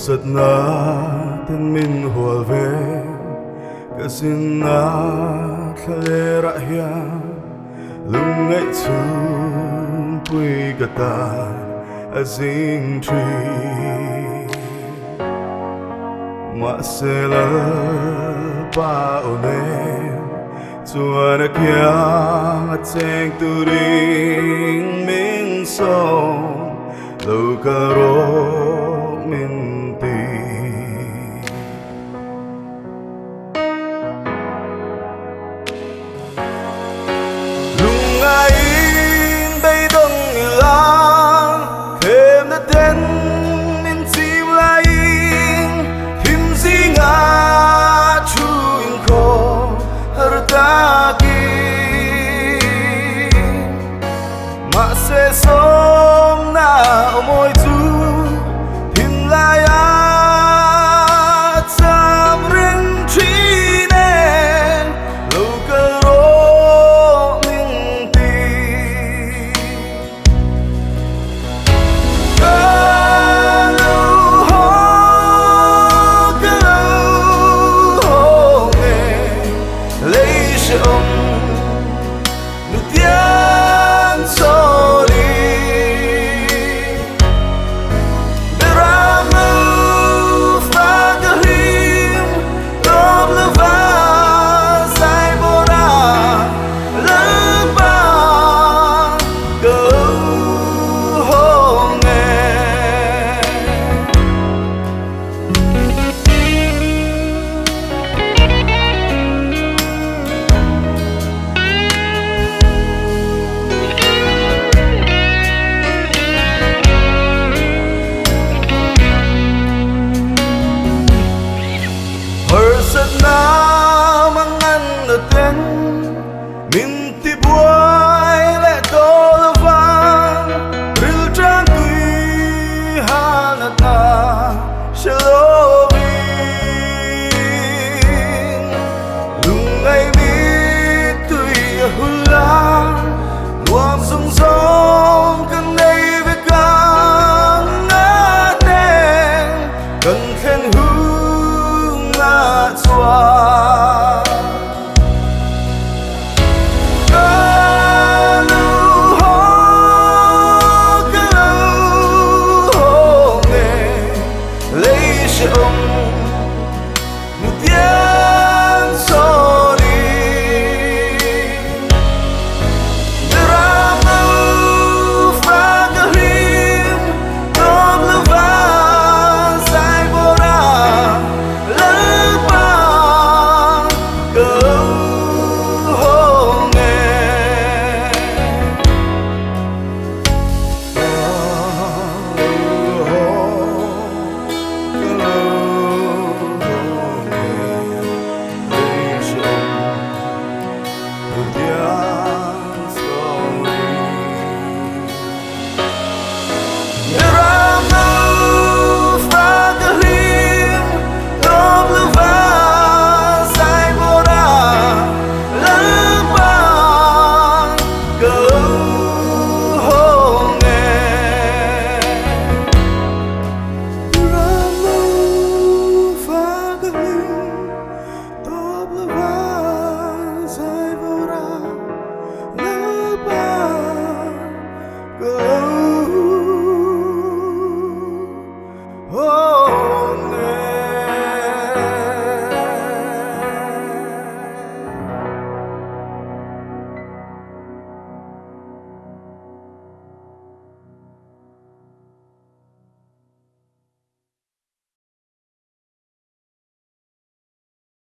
sat na ten min hual ve kasin na khalera hia lung ngai chung pui gata azing tree ma se la pa one chuan kia cheng tu ring min song lo ka ro min ti lung ai bay đông la thêm đã đến min chim lai him gì ngã chui khó har ta ki ma se som na môi chu him lai a cham ring chi ne lo ka ro min ti ka lo ho nghe lấy sông nu tiếng so đi beramu fagahim top leva sai bora leba go home sat na mangan na ten min ti buai le to la van ril trang tui ha na ta shalovi lung ai mi tui hula luam sung so